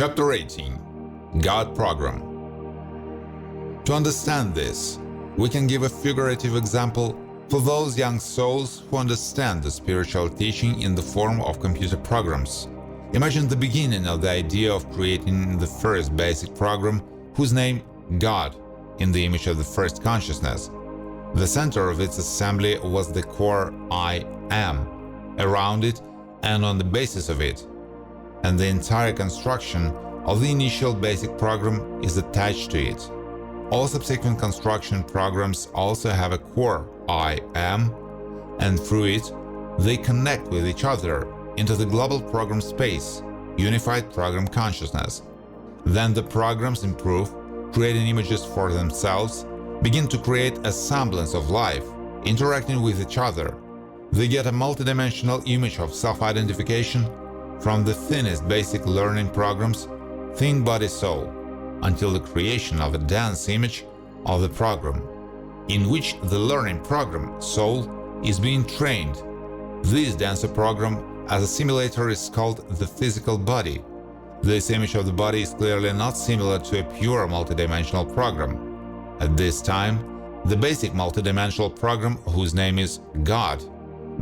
Chapter 18. God Program. To understand this, we can give a figurative example for those young souls who understand the spiritual teaching in the form of computer programs. Imagine the beginning of the idea of creating the first basic program, whose name God, in the image of the first consciousness. The center of its assembly was the core I am, around it and on the basis of it. And the entire construction of the initial basic program is attached to it. All subsequent construction programs also have a core I am, and through it, they connect with each other into the global program space, unified program consciousness. Then the programs improve, creating images for themselves, begin to create a semblance of life, interacting with each other. They get a multidimensional image of self-identification from the thinnest basic learning programs, thin body soul, until the creation of a dense image of the program, in which the learning program soul is being trained. This denser program as a simulator is called the physical body. This image of the body is clearly not similar to a pure multidimensional program. At this time, the basic multidimensional program, whose name is God,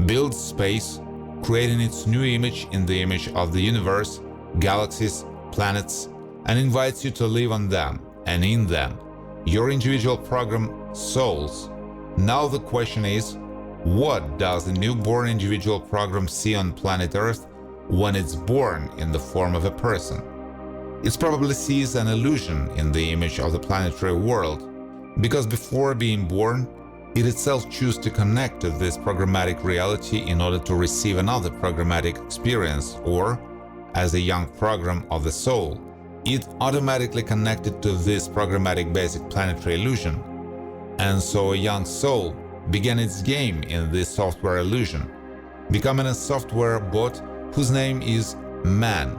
builds space, creating its new image in the image of the universe, galaxies, planets, and invites you to live on them and in them, your individual program souls. Now the question is, what does the newborn individual program see on planet Earth when it's born in the form of a person? It probably sees an illusion in the image of the planetary world, because before being born, it itself chooses to connect to this programmatic reality in order to receive another programmatic experience, or, as a young program of the soul, it automatically connected to this programmatic basic planetary illusion. And so a young soul began its game in this software illusion, becoming a software bot whose name is man,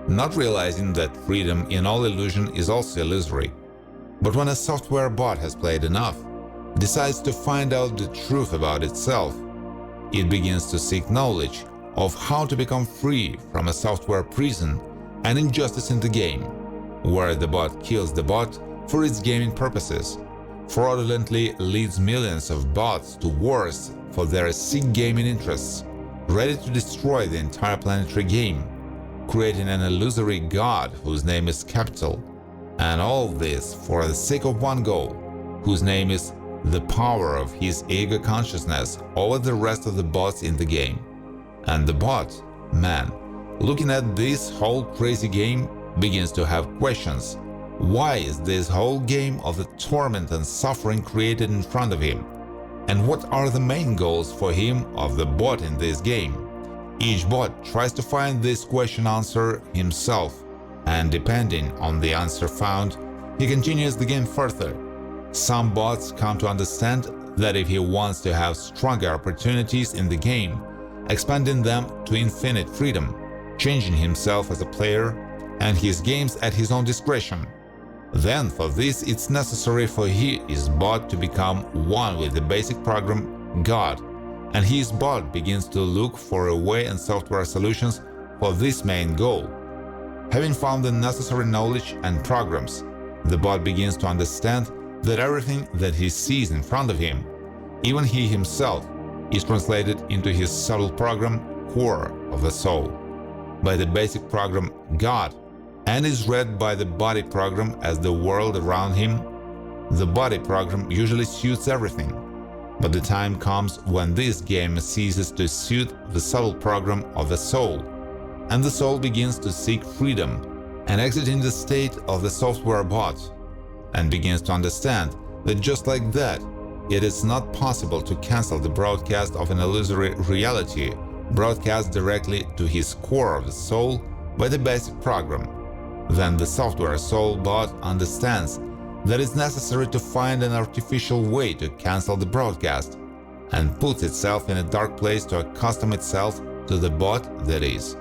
not realizing that freedom in all illusion is also illusory. But when a software bot has played enough, decides to find out the truth about itself, it begins to seek knowledge of how to become free from a software prison and injustice in the game, where the bot kills the bot for its gaming purposes, fraudulently leads millions of bots to wars for their sick gaming interests, ready to destroy the entire planetary game, creating an illusory god whose name is capital, and all this for the sake of one goal, whose name is the power of his ego consciousness over the rest of the bots in the game. And the bot, man, looking at this whole crazy game, begins to have questions. Why is this whole game of the torment and suffering created in front of him? And what are the main goals for him of the bot in this game? Each bot tries to find this question answer himself, and depending on the answer found, he continues the game further. Some bots come to understand that if he wants to have stronger opportunities in the game, expanding them to infinite freedom, changing himself as a player and his games at his own discretion, then for this it's necessary for his bot to become one with the basic program God, and his bot begins to look for a way and software solutions for this main goal. Having found the necessary knowledge and programs, the bot begins to understand that everything that he sees in front of him, even he himself, is translated into his subtle program, core of the soul, by the basic program God, and is read by the body program as the world around him. The body program usually suits everything, but the time comes when this game ceases to suit the subtle program of the soul, and the soul begins to seek freedom and exiting the state of the software bot, and begins to understand that just like that, it is not possible to cancel the broadcast of an illusory reality broadcast directly to his core of the soul by the basic program. Then the software soul bot understands that it's necessary to find an artificial way to cancel the broadcast, and puts itself in a dark place to accustom itself to the bot that is,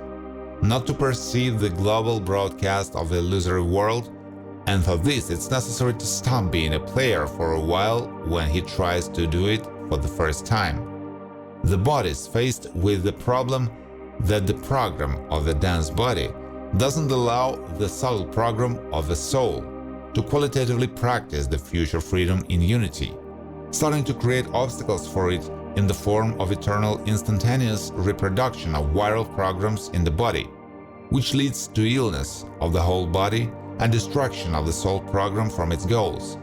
not to perceive the global broadcast of the illusory world, and for this it's necessary to stop being a player for a while when he tries to do it for the first time. The bot is faced with the problem that the program of the dense body doesn't allow the subtle program of the soul to qualitatively practice the future freedom in unity, starting to create obstacles for it in the form of eternal instantaneous reproduction of viral programs in the body, which leads to illness of the whole body and destruction of the soul program from its goals.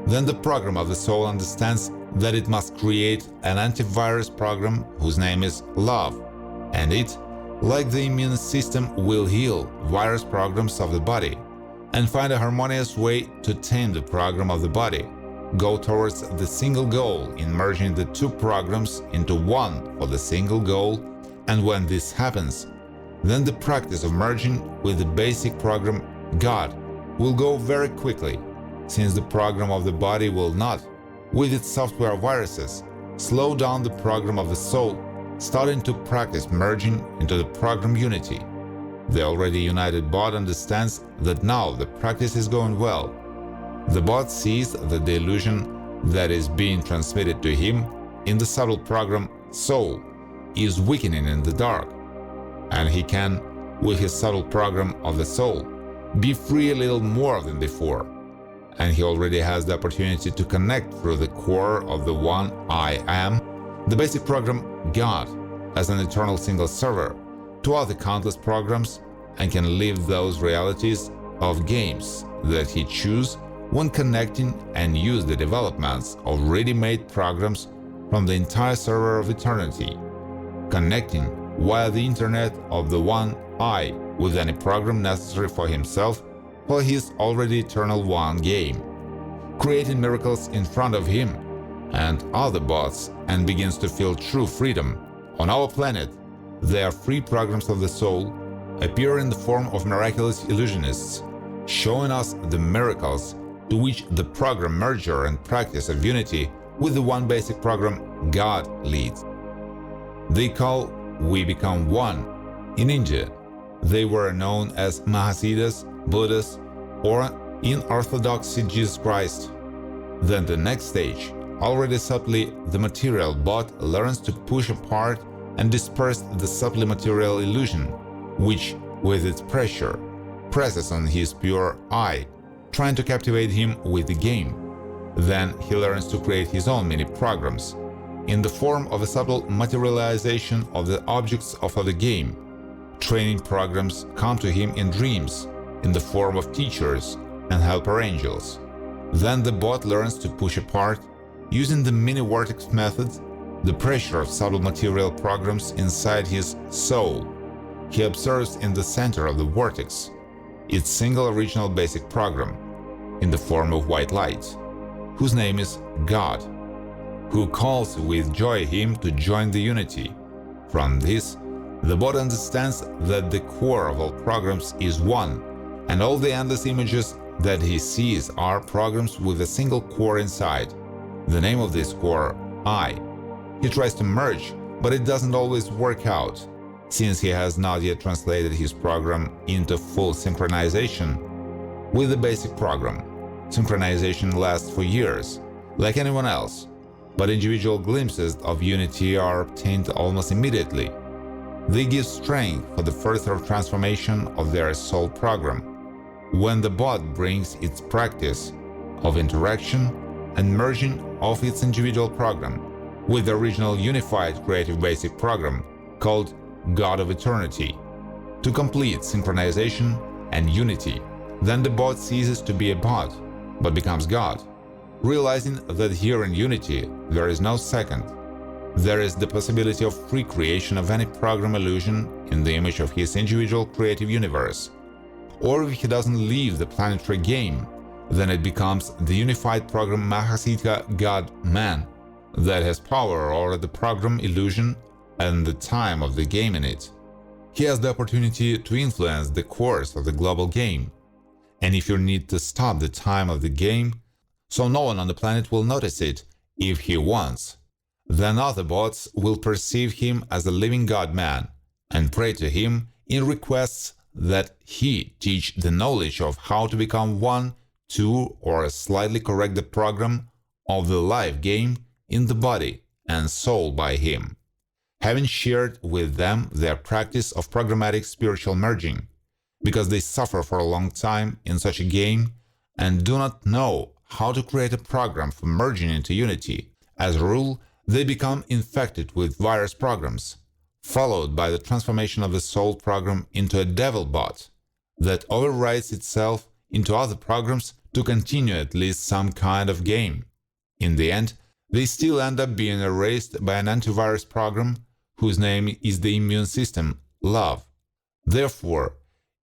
Then the program of the soul understands that it must create an antivirus program whose name is love, and it, like the immune system, will heal virus programs of the body and find a harmonious way to tame the program of the body, go towards the single goal in merging the two programs into one for the single goal. And when this happens, then the practice of merging with the basic program God will go very quickly, since the program of the body will not, with its software viruses, slow down the program of the soul, starting to practice merging into the program unity. The already united bot understands that now the practice is going well. The bot sees that the illusion that is being transmitted to him in the subtle program soul is weakening in the dark, and he can, with his subtle program of the soul, be free a little more than before. And he already has the opportunity to connect through the core of the one I am, the basic program God, as an eternal single server to other countless programs, and can live those realities of games that he chooses when connecting and use the developments of ready-made programs from the entire server of eternity, connecting via the internet of the one I with any program necessary for himself for his already eternal one game, creating miracles in front of him and other bots, and begins to feel true freedom. On our planet, their free programs of the soul appear in the form of miraculous illusionists, showing us the miracles to which the program merger and practice of unity with the one basic program God leads. They call "We Become One." In India, they were known as mahasiddhas, Buddhas, or in orthodoxy Jesus Christ. Then the next stage, already subtly, the material bot learns to push apart and disperse the subtly material illusion, which, with its pressure, presses on his pure I, trying to captivate him with the game. Then he learns to create his own mini programs in the form of a subtle materialization of the objects of the game. Training programs come to him in dreams in the form of teachers and helper angels. Then the bot learns to push apart, using the mini vortex method, the pressure of subtle material programs inside his soul. He observes in the center of the vortex its single original basic program in the form of white light, whose name is God, who calls with joy him to join the unity. From this, the bot understands that the core of all programs is one, and all the endless images that he sees are programs with a single core inside. The name of this core, I. He tries to merge, but it doesn't always work out, since he has not yet translated his program into full synchronization with the basic program. Synchronization lasts for years, like anyone else, but individual glimpses of unity are obtained almost immediately. They give strength for the further transformation of their soul program. When the bot brings its practice of interaction and merging of its individual program with the original unified creative basic program called God of Eternity, to complete synchronization and unity, then the bot ceases to be a bot, but becomes God, realizing that here in unity there is no second. There is the possibility of free creation of any program illusion in the image of his individual creative universe. Or if he doesn't leave the planetary game, then it becomes the unified program mahasiddha God-man that has power over the program illusion and the time of the game in it. He has the opportunity to influence the course of the global game. And if you need to stop the time of the game, so no one on the planet will notice it if he wants, then other bots will perceive him as a living God-man and pray to him in requests that he teach the knowledge of how to become one, to, or slightly correct the program of the life game in the body and soul by him, having shared with them their practice of programmatic spiritual merging. because they suffer for a long time in such a game and do not know how to create a program for merging into unity. As a rule, they become infected with virus programs, followed by the transformation of the soul program into a devil bot that overwrites itself into other programs to continue at least some kind of game. In the end, they still end up being erased by an antivirus program whose name is the immune system, love. Therefore,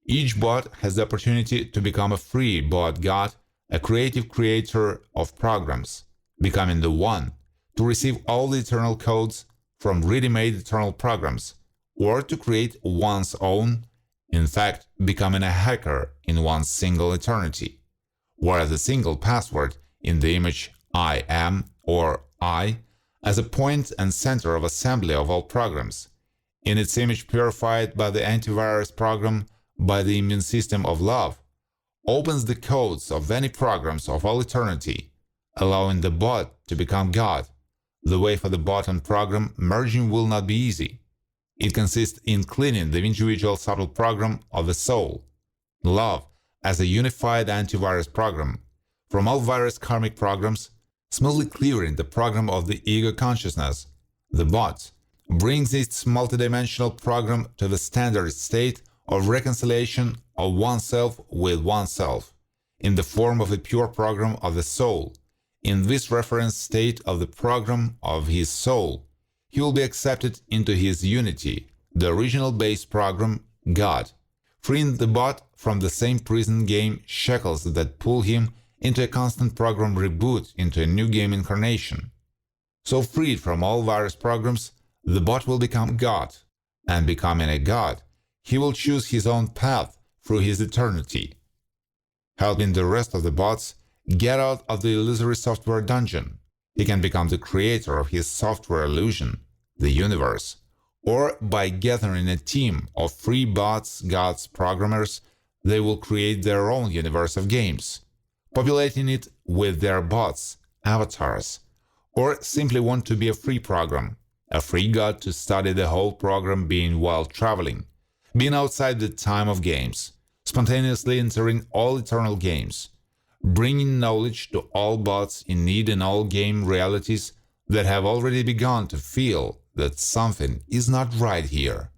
each bot has the opportunity to become a free bot god, a creative creator of programs, becoming the one to receive all the eternal codes from ready-made eternal programs, or to create one's own, in fact, becoming a hacker in one single eternity, whereas a single password in the image I am or I as a point and center of assembly of all programs, in its image purified by the antivirus program by the immune system of love, opens the codes of any programs of all eternity, allowing the bot to become God. The way for the bot and program merging will not be easy. It consists in cleaning the individual subtle program of the soul, love, as a unified antivirus program, from all virus karmic programs, smoothly clearing the program of the ego consciousness. The bot brings its multidimensional program to the standard state of reconciliation of oneself with oneself, in the form of a pure program of the soul. In this reference state of the program of his soul, he will be accepted into his unity, the original base program, God, freeing the bot from the same prison game shackles that pull him into a constant program reboot into a new game incarnation. So freed from all virus programs, the bot will become God, and becoming a God, he will choose his own path through his eternity, helping the rest of the bots get out of the illusory software dungeon. He can become the creator of his software illusion, the universe, or by gathering a team of free bots, gods, programmers, they will create their own universe of games, populating it with their bots, avatars, or simply want to be a free program, a free god to study the whole program being while traveling, being outside the time of games, spontaneously entering all eternal games, bringing knowledge to all bots in need in all game realities that have already begun to feel that something is not right here.